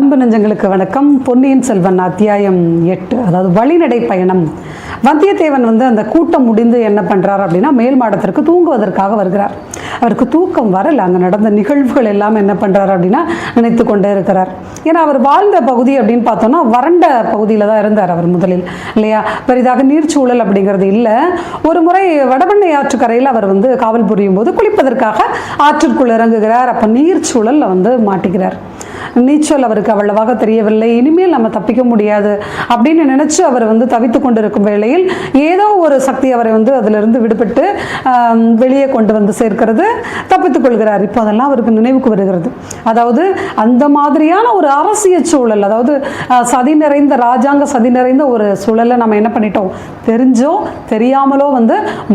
அன்பு நெஞ்சங்களுக்கு வணக்கம். பொன்னியின் செல்வன் அத்தியாயம் 8, அதாவது வழிநடை பயணம். வந்தியத்தேவன் அந்த கூட்டம் முடிந்து என்ன பண்ணுறார் அப்படின்னா, மேல் மாடத்திற்கு தூங்குவதற்காக வருகிறார். அவருக்கு தூக்கம் வரல. அங்கே நடந்த நிகழ்வுகள் எல்லாம் என்ன பண்ணுறாரு அப்படின்னா நினைத்து கொண்டே இருக்கிறார். ஏன்னா அவர் வாழ்ந்த பகுதி அப்படின்னு பார்த்தோன்னா வறண்ட பகுதியில் தான் இருந்தார் அவர் முதலில், இல்லையா? பெரிதாக நீர்ச்சூழல் அப்படிங்கிறது இல்லை. ஒரு முறை வடபெண்ணை ஆற்றுக்கரையில் அவர் காவல் புரியும் போது குளிப்பதற்காக ஆற்றிற்குள் இறங்குகிறார். அப்போ நீர்ச்சூழலில் மாட்டிக்கிறார். நீச்சல் அவருக்கு அவ்வளவாக தெரியவில்லை. இனிமேல் நம்ம தப்பிக்க முடியாது அப்படின்னு நினைச்சு அவர் தவித்து கொண்டிருக்கும் வேளையில் ஏதோ ஒரு சக்தி அவரை அதிலிருந்து விடுபட்டு வெளியே கொண்டு சேர்க்கிறது, தப்பித்துக் கொள்கிறார். இப்போ அதெல்லாம் அவருக்கு நினைவுக்கு வருகிறது. அதாவது அந்த மாதிரியான ஒரு அரசியல் சூழல், அதாவது சதி நிறைந்த ராஜாங்க சதி நிறைந்த ஒரு சூழலை நம்ம என்ன பண்ணிட்டோம், தெரிஞ்சோ தெரியாமலோ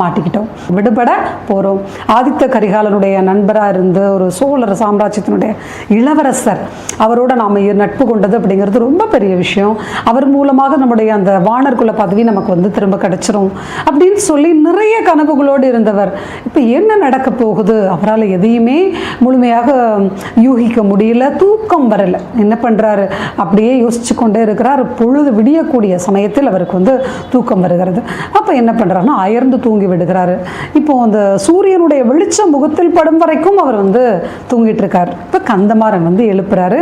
மாட்டிக்கிட்டோம், விடுபட போகிறோம். ஆதித்த கரிகாலனுடைய நண்பராக இருந்து ஒரு சோழர் சாம்ராஜ்யத்தினுடைய இளவரசர், அவரோட நாம் நட்பு கொண்டது அப்படிங்கிறது ரொம்ப பெரிய விஷயம். அவர் மூலமாக நம்முடைய அந்த வானர்குல பதவி நமக்கு திரும்ப கிடைச்சிரும் அப்படின்னு சொல்லி நிறைய கனவுகளோடு இருந்தவர். இப்போ என்ன நடக்க போகுது, அவரால் எதையுமே முழுமையாக யூகிக்க முடியல. தூக்கம் வரல. என்ன பண்ணுறாரு, அப்படியே யோசிச்சு கொண்டே இருக்கிறார். பொழுது விடியக்கூடிய சமயத்தில் அவருக்கு தூக்கம் வருகிறது. அப்போ என்ன பண்ணுறாருன்னா அயர்ந்து தூங்கி விடுகிறாரு. இப்போ அந்த சூரியனுடைய வெளிச்சம் முகத்தில் படும் வரைக்கும் அவர் தூங்கிட்டு இருக்கார். இப்போ கந்தமாறன் எழுப்புறாரு.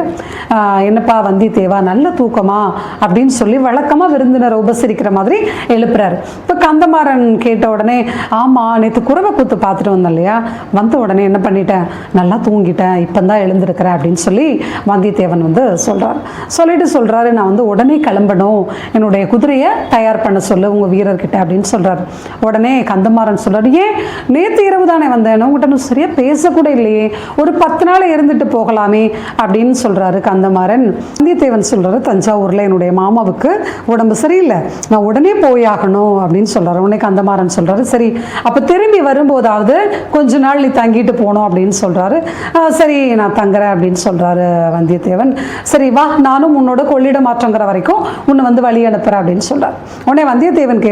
என்னப்பா வந்தியத்தேவா, நல்ல தூக்கமா அப்படின்னு சொல்லி வழக்கமாக விருந்தினரை உபசரிக்கிற மாதிரி எழுப்புறாரு. இப்போ கந்தமாறன் கேட்ட உடனே, ஆமாம் நேற்று குறவை கூத்து பார்த்துட்டு வந்தேன் இல்லையா, வந்த உடனே என்ன பண்ணிட்டேன், நல்லா தூங்கிட்டேன், இப்போ தான் எழுந்திருக்கிறேன் அப்படின்னு சொல்லி வந்தியத்தேவன் சொல்கிறார். சொல்கிறாரு, நான் உடனே கிளம்பணும், என்னுடைய குதிரையை தயார் பண்ண சொல்லு உங்கள் வீரர்கிட்ட அப்படின்னு சொல்கிறார். உடனே கந்தமாறன் சொல்கிறார், ஏன் நேற்று இரவு தானே வந்தேன், உங்கள்கிட்ட சரியாக பேசக்கூட இல்லையே, ஒரு 10 நாள் இருந்துட்டு போகலாமே அப்படின்னு சொல்கிறாரு கந்தமாறன். வந்தியத்தேவன் சொல்கிறாரு, தஞ்சாவூரில் என்னுடைய மாமாவுக்கு உடம்பு சரியில்லை, நான் உடனே போயாகணும் அப்படின்னு சொல்கிறாரு. உடனே கந்தமாறன் சொல்கிறாரு, சரி அப்போ திரும்பி வரும்போதாவது கொஞ்ச நாள் நீ தங்கிட்டு போகணும் அப்படின்னு சொல்கிறாரு. சரி நான் தங்குறேன் அப்படின்னு சொல்கிறாரு வந்தியத்தேவன். சரி வா, நானும் உன்னோட கொள்ளிட மாற்றங்கிற வரைக்கும் உன்னை வழி அனுப்புகிறேன் அப்படின்னு சொல்கிறார். உடனே வந்தியத்தேவன்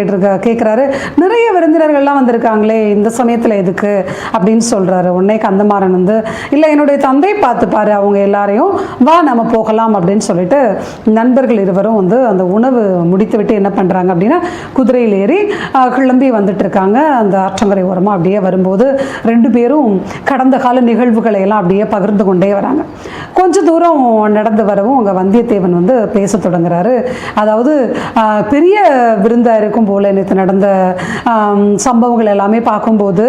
கேட்குறாரு, நிறைய விருந்தினர்கள்லாம் வந்திருக்காங்களே, இந்த சமயத்தில் எதுக்கு அப்படின்னு சொல்கிறாரு. உடனே கந்தமாறன் இல்லை என்னுடைய தந்தை பார்த்துப்பாரு அவங்க எல்லாரையும், வா நம்ம போகலாம் அப்படின்னு சொல்லிட்டு நண்பர்கள் இருவரும் அந்த உணவு முடித்து விட்டு என்ன பண்ணுறாங்க அப்படின்னா குதிரையில் ஏறி கிளம்பி வந்துட்டு இருக்காங்க. அந்த ஆற்றங்கரை ஓரமாக அப்படியே வரும்போது 2 பேரும் கடந்த கால நிகழ்வுகளை எல்லாம் அப்படியே பகிர்ந்து கொண்டே வராங்க. கொஞ்ச தூரம் நடந்து வரவும் அங்கே வந்தியத்தேவன் பேச தொடங்குறாரு. அதாவது பெரிய விருந்தாக இருக்கும் போல நேற்று நடந்த சம்பவங்கள் எல்லாமே பார்க்கும்போது,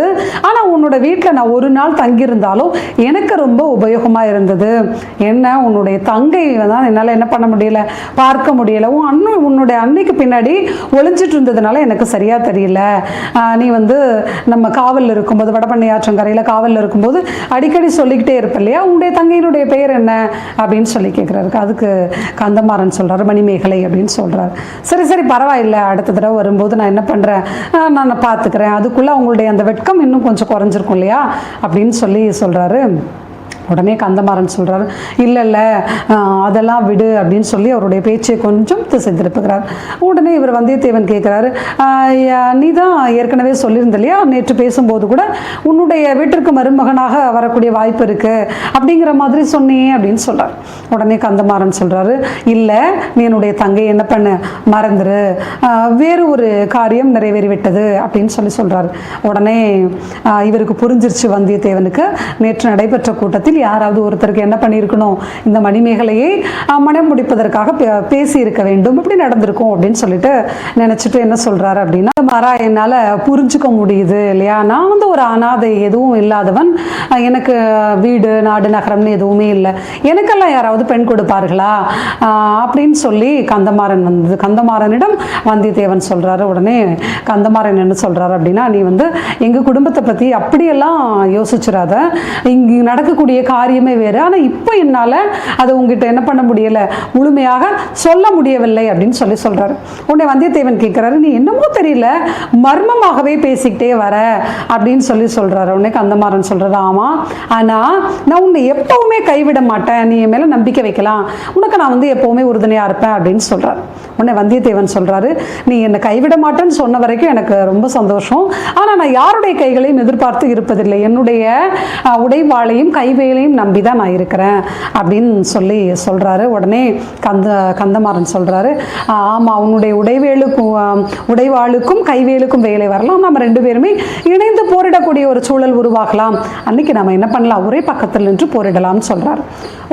ஆனால் உன்னோட வீட்டில் நான் ஒரு நாள் தங்கியிருந்தாலும் எனக்கு ரொம்ப உபயோகமாக இருந்தது. என்ன, உன்னுடைய தங்கை தான் என்னால் என்ன பண்ண முடியல, பார்க்க முடியல. உன்னுடைய அன்னைக்கு பின்னாடி ஒளிஞ்சிட்டு இருந்ததுனால எனக்கு சரியாக தெரியல. நீ நம்ம காவலில் இருக்கும்போது, வடபெண்ணை ஆற்றங்கரையில் காவலில் இருக்கும்போது அடிக்கடி சொல்லிக்கிட்டே இருப்ப இல்லையா, உன்னுடைய தங்கையினுடைய பெயர் என்ன அப்படின்னு சொல்லி கேட்குறாரு. அதுக்கு கந்தமாறன் சொல்கிறாரு, மணிமேகலை அப்படின்னு சொல்கிறார். சரி சரி பரவாயில்லை, அடுத்த தடவை வரும்போது நான் என்ன பண்ணுறேன், நான் பார்த்துக்கிறேன், அதுக்குள்ளே அவங்களுடைய அந்த வெட்கம் இன்னும் கொஞ்சம் குறைஞ்சிருக்கும் இல்லையா அப்படின்னு சொல்லி சொல்கிறாரு. உடனே கந்தமாறன் சொல்கிறார், இல்லை இல்லை அதெல்லாம் விடு அப்படின்னு சொல்லி அவருடைய பேச்சை கொஞ்சம் திசை திருப்புகிறார். உடனே இவர் வந்தியத்தேவன் கேட்குறாரு, நீ தான் ஏற்கனவே சொல்லியிருந்த இல்லையா, நேற்று பேசும்போது கூட உன்னுடைய வீட்டிற்கு மருமகனாக வரக்கூடிய வாய்ப்பு இருக்குது அப்படிங்கிற மாதிரி சொன்னியே அப்படின்னு சொல்கிறார். உடனே கந்தமாறன் சொல்கிறாரு, இல்லை நீ என்னுடைய தங்கை என்ன பண்ண மறந்துரு, வேறு ஒரு காரியம் நிறைவேறிவிட்டது அப்படின்னு சொல்கிறாரு. உடனே இவருக்கு புரிஞ்சிருச்சு வந்தியத்தேவனுக்கு, நேற்று நடைபெற்ற கூட்டத்தில் யாராவது ஒருத்தருக்கு என்ன பண்ணியிருக்கணும், இந்த மணிமேகலையை மனம் முடிப்பதற்காக பேசி இருக்க வேண்டும், இப்படி நடந்திருக்கும் அப்படின்னு சொல்லிட்டு நினைச்சிட்டு என்ன சொல்றாரு அப்படின்னா, மாறா என்னால் புரிஞ்சுக்க முடியுது இல்லையா, நான் ஒரு அனாதை, எதுவும் இல்லாதவன், எனக்கு வீடு நாடு நகரம்னு எதுவுமே இல்லை, எனக்கெல்லாம் யாராவது பெண் கொடுப்பார்களா அப்படின்னு சொல்லி கந்தமாறனிடம் வந்தியத்தேவன் சொல்றாரு. உடனே கந்தமாறன் என்ன சொல்றாரு அப்படின்னா, நீ எங்க குடும்பத்தை பத்தி அப்படியெல்லாம் யோசிச்சிடாத, இங்கு நடக்கக்கூடிய காரியமே வேறு, ஆனால் இப்போ என்னால் அதை உங்ககிட்ட என்ன பண்ண முடியலை, முழுமையாக சொல்ல முடியவில்லை அப்படின்னு சொல்கிறாரு. உடனே வந்தியத்தேவன் கேட்குறாரு, நீ என்னமோ தெரியல மர்மமாகவே பேசிக்கிட்டே வர அப்படின்னு சொல்கிறாரு. உடனே கந்தமாறன் சொல்கிறாரு, ஆமாம் ஆனால் நான் உன்னை எப்பவுமே கைவிட மாட்டேன், நீ என் மேலே நம்பிக்கை வைக்கலாம், உனக்கு நான் எப்பவுமே உறுதுணையாக இருப்பேன் அப்படின்னு சொல்கிறார். உடனே வந்தியத்தேவன் சொல்கிறாரு, நீ என்னை கைவிட மாட்டேன்னு சொன்ன வரைக்கும் எனக்கு ரொம்ப சந்தோஷம். ஆனால் நான் யாருடைய கைகளையும் எதிர்பார்த்து இருப்பதில்லை. என்னுடைய உடைவாளையும் கைவேலையும் நம்பி தான் நான் இருக்கிறேன் அப்படின்னு சொல்லி சொல்கிறாரு. உடனே கந்தமாறன் சொல்கிறாரு, ஆமாம், உன்னுடைய உடைவாளுக்கும் கைவேலுக்கும் வேலை வரலாம், நம்ம ரெண்டு பேருமே இணைந்து போரிடக்கூடிய ஒரு சூழல் உருவாகலாம், அன்னைக்கு நம்ம என்ன பண்ணலாம், ஒரே பக்கத்தில் நின்று போரிடலாம்னு சொல்கிறார்.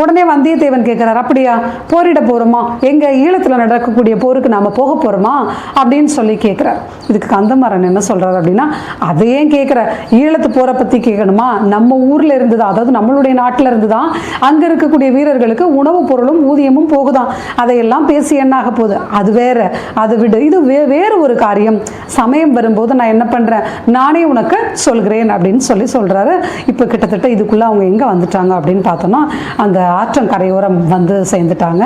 உடனே வந்தியத்தேவன் கேட்குறாரு, அப்படியா போரிட போகிறோமா, எங்கள் ஈழத்தில் நடக்கக்கூடிய போருக்கு நாம் போக போகிறோமா அப்படின்னு சொல்லி கேட்குறார். இதுக்கு கந்தமாறன் என்ன சொல்கிறார் அப்படின்னா, அதையே கேட்குற, ஈழத்து போரை பற்றி கேட்கணுமா, நம்ம ஊரில் இருந்து தான், அதாவது நம்மளுடைய நாட்டில் இருந்து தான் அங்கே இருக்கக்கூடிய வீரர்களுக்கு உணவுப் பொருளும் ஊதியமும் போகுதான், அதையெல்லாம் பேசி என்னாக போகுது, அது வேற, அதை விடு, இது வேறு ஒரு காரியம், சமயம் வரும்போது நான் என்ன பண்ணுறேன், நானே உனக்கு சொல்கிறேன் அப்படின்னு சொல்கிறாரு. இப்போ கிட்டத்தட்ட இதுக்குள்ளே அவங்க எங்கே வந்துட்டாங்க அப்படின்னு பார்த்தோன்னா, அந்த ஆற்றங்கரையோரம் வந்து சேர்ந்துட்டாங்க.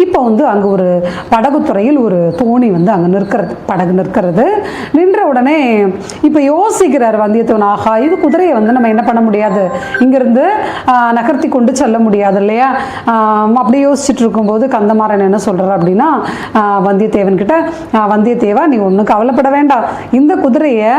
இப்போ வந்து அங்கே ஒரு படகுத்துறையில் ஒரு தோணி வந்து அங்கே படகு நிற்கிறது. நின்ற உடனே இப்போ யோசிக்கிறார் வந்தியத்தேவன், ஆஹா, இது குதிரையை வந்து நம்ம என்ன பண்ண முடியாது, இங்கிருந்து நகர்த்தி கொண்டு செல்ல முடியாது இல்லையா. அப்படி யோசிச்சுட்டு இருக்கும்போது கந்தமாறன் என்ன சொல்கிறார் அப்படின்னா, வந்தியத்தேவன் கிட்ட, வந்தியத்தேவா, நீ ஒன்றும் கவலைப்பட வேண்டாம், இந்த குதிரையை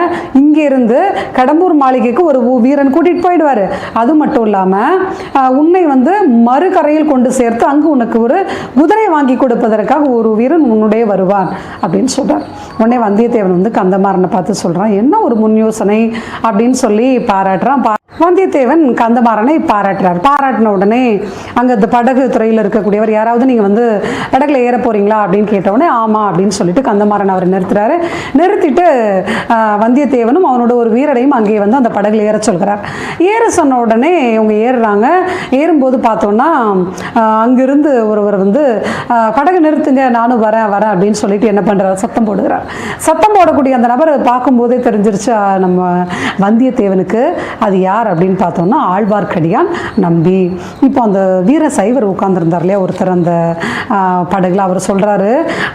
இங்கேருந்து கடம்பூர் மாளிகைக்கு ஒரு வீரன் கூட்டிகிட்டு போயிடுவார், அது மட்டும் இல்லாமல் உன்னை வந்து மறுகரையில் கொண்டு சேர்த்து அங்கு உனக்கு ஒரு குதிரை வாங்கி கொடுப்பதற்காக ஒரு வீரன் உன்னுடைய வருவான் அப்படின்னு சொல்கிறார். உடனே வந்தியத்தேவன் வந்து கந்தமாறனை பார்த்து சொல்கிறான், என்ன ஒரு முன் யோசனை அப்படின்னு சொல்லி பாராட்டுறான். வந்தியத்தேவன் கந்தமாறனை பாராட்டின உடனே அங்கே இந்த படகு துறையில் இருக்கக்கூடியவர், யாராவது நீங்கள் வந்து படகுல ஏற போகிறீங்களா அப்படின்னு கேட்டவுடனே ஆமாம் அப்படின்னு சொல்லிட்டு கந்தமாறன் அவர் நிறுத்திட்டு வந்தியத்தேவனும் அவனோட ஒரு வீரரையும் அங்கே வந்து அந்த படகுல ஏற சொல்கிறார். ஏற சொன்ன உடனே இவங்க ஏறுறாங்க. ஏறும்போது பார்த்தோன்னா அங்கிருந்து ஒருவர் வந்து படகு நிறுத்துங்க, நானும் வரேன் அப்படின்னு சொல்லிட்டு என்ன பண்ணுறாரு, சத்தம் போடுகிறார். சத்தம் போடக்கூடிய அந்த நபரை பார்க்கும்போதே தெரிஞ்சிருச்சு நம்ம வந்தியத்தேவனுக்கு அது யார் அப்படின்னு பார்த்தோம்னா ஆழ்வார்க்கடியான் நம்பி. இப்போ அந்த வீர சைவர் உட்கார்ந்துருந்தார் இல்லையா ஒருத்தர் அந்த படகுல, அவர் சொல்கிறாரு,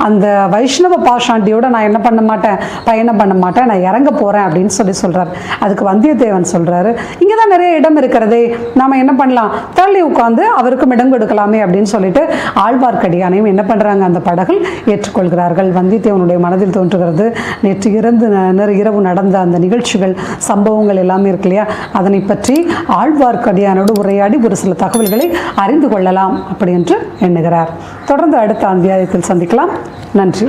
அந்த வைஷ்ணவ பாஷாண்டியோட நான் என்ன பண்ண மாட்டேன், பயணம் பண்ண மாட்டேன், நான் இறங்க போகிறேன் அப்படின்னு சொல்கிறார். அதுக்கு வந்தியத்தேவன் சொல்கிறாரு, இங்கே தான் நிறைய இடம் இருக்கிறதே, நாம் என்ன பண்ணலாம், தள்ளி உட்காந்து அவருக்கும் இடம் கொடுக்கலாமே அப்படின்னு சொல்லிட்டு ஆழ்வார்க்கடியானையும் என்ன பண்ணுறாங்க, அந்த படகில் ஏற்றுக்கொள்கிறார்கள். வந்தியத்தேவனுடைய மனதில் தோன்றுகிறது, நேற்று இரவு நடந்த அந்த நிகழ்ச்சிகள், சம்பவங்கள் எல்லாமே இருக்கு இல்லையா, அதனை பற்றி ஆழ்வார்க்கடியானோடு உரையாடி ஒரு சில தகவல்களை அறிந்து கொள்ளலாம் அப்படி என்று எண்ணுகிறார். தொடர்ந்து அடுத்த அத்தியாயத்தில் சந்திக்கலாம். நன்றி.